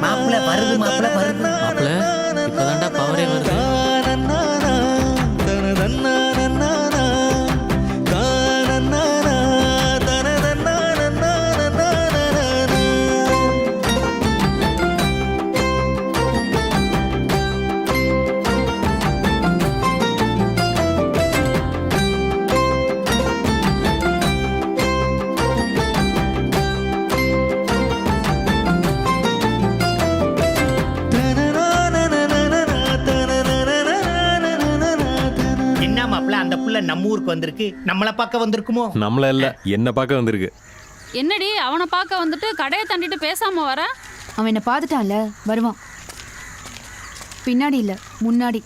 மாப்பிள்ள வருது மாப்பிள்ள இப்பதான்டா பவரே வருது. நம்ம ஊருக்கு வந்திருக்கு, நம்மளை பார்க்க வந்திருக்குமோ? நம்மள இல்ல, என்ன பார்க்க வந்திருக்கு. என்னடி அவனை பார்க்க வந்துட்டு கடையை தாண்டிட்டு பேசாம வர? அவன் என்ன பார்த்துட்டான்ல, வருவான். பின்னாடி இல்ல, முன்னாடி.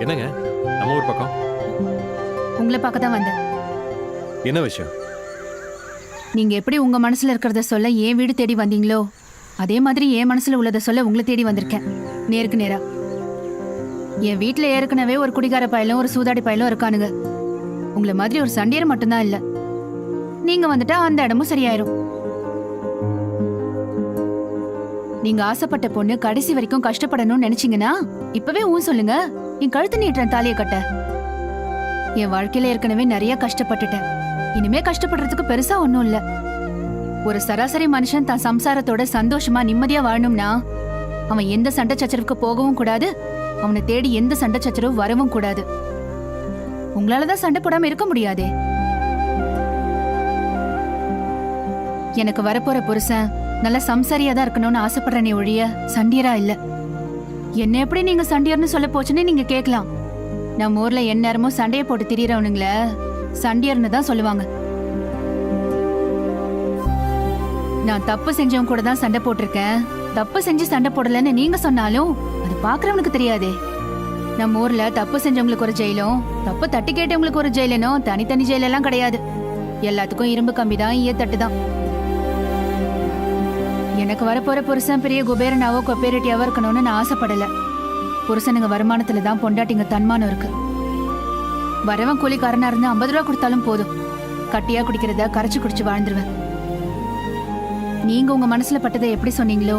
என்னங்க நம்ம ஊர் பக்கம்? உங்களை பார்க்க தான் வந்தேன். என்ன விஷயம்? நீங்க எப்படி உங்க மனசுல இருக்கிறத சொல்ல என் வீடு தேடி வந்தீங்களோ, அதே மாதிரி என் மனசுல உள்ளதை சொல்ல உங்களை தேடி வந்திருக்கேன், நேருக்கு நேரா. என் வீட்டுல ஏற்கனவே ஒரு குடிகார பயலும் ஒரு சூதாடி பயலும் இருக்கானுங்க. உங்களை மாதிரி ஒரு சண்டியர் மட்டும்தான் இல்ல. நீங்க வந்துட்டா அந்த இடமும் சரியாயிரும். நீங்க ஆசைப்பட்ட பொண்ணு கடைசி வரைக்கும் கஷ்டப்படணும்னு நினைச்சீங்கன்னா இப்பவே சொல்லுங்க, என் கழுத்து நீட்டுறேன் தாலியை கட்ட. என் வாழ்க்கையில ஏற்கனவே நிறைய கஷ்டப்பட்டுட்டேன், இனிமே கஷ்டப்படுறதுக்கு பெருசா ஒண்ணும் இல்ல. ஒரு சராசரி மனுஷன் தான் சம்சாரத்தோட சந்தோஷமா நிம்மதியா வாழணும்னா அவன் எந்த சண்டை சச்சரவுக்கு போகவும் கூடாது, அவனை தேடி எந்த சண்டை சச்சரவு வரவும் கூடாது. உங்களாலதான் சண்டை போடாம இருக்க முடியாதே. எனக்கு வரப்போற புருஷன் நல்ல சம்சாரியா தான் இருக்கணும்னு ஆசைப்படுறேனே ஒழிய சண்டியரா இல்ல. என்ன எப்படி நீங்க சண்டியர்னு சொல்ல போச்சுன்னு நீங்க கேட்கலாம். நம்ம ஊர்ல எந்நேரமும் சண்டையை போட்டு திரியறவனுங்கள சண்டியர்னு தான் சொல்லுவாங்க. நான் தப்பு செஞ்சவங்க கூட தான் சண்டை போட்டிருக்கேன். தப்பு செஞ்சு சண்டை போடலன்னு நீங்க சொன்னாலும் அது பாக்குறவனுக்கு தெரியாதே. நம்ம ஊர்ல தப்பு செஞ்சவங்களுக்கு ஒரு ஜெயிலும் தப்பு தட்டி கேட்டவங்களுக்கு ஒரு ஜெயிலனும் தனித்தனி ஜெயில எல்லாம் கிடையாது. எல்லாத்துக்கும் இரும்பு கம்பி தான், ஈய தட்டு தான். எனக்கு வரப்போற புருஷன் பெரிய குபேரனாவோ கொப்பேரட்டியாவோ இருக்கணும்னு நான் ஆசைப்படல. புருஷனுங்க வருமானத்துல தான் பொண்டாட்டிங்க தன்மானம் இருக்கு. வரவன் கூலிக்காரனா இருந்து 50 ரூபா கொடுத்தாலும் போதும், கட்டியா குடிக்கிறத கரைச்சு குடிச்சு வாழ்ந்துருவேன். நீங்க உங்க மனசுல பட்டதை எப்படி சொன்னீங்களோ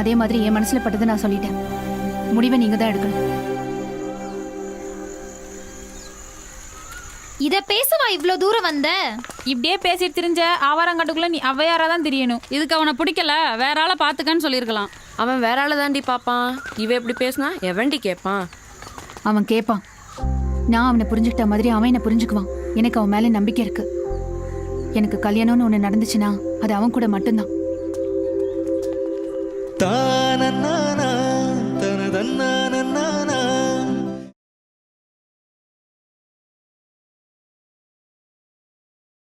அதே மாதிரி என் மனசுல பட்டதை நான் சொல்லிட்டேன். முடிவை நீங்க தான் எடுக்கணும். இத பேசவா இவ்ளோ தூரம் வந்த? இப்படியே பேசிட்டு திரிஞ்ச ஆவாரங்காட்டுக்குள்ள நீ அவ்வையாரா தான் தெரியணும். இதுக்கு அவனை பிடிக்கல, வேற ஆளை பாத்துக்கன்னு சொல்லியிருக்கலாம். அவன் வேற ஆளை தாண்டி பாப்பான். இவ எப்படி பேசினா எவன்டி கேட்பான்? அவன் கேட்பான். நான் அவனை புரிஞ்சுக்கிட்ட மாதிரி அவன் என்ன புரிஞ்சுக்குவான். எனக்கு அவன் மேல நம்பிக்கை இருக்கு. எனக்கு கல்யாணம்னு ஒண்ணு நடந்துச்சுன்னா அது அவன் கூட மட்டும்தான். தான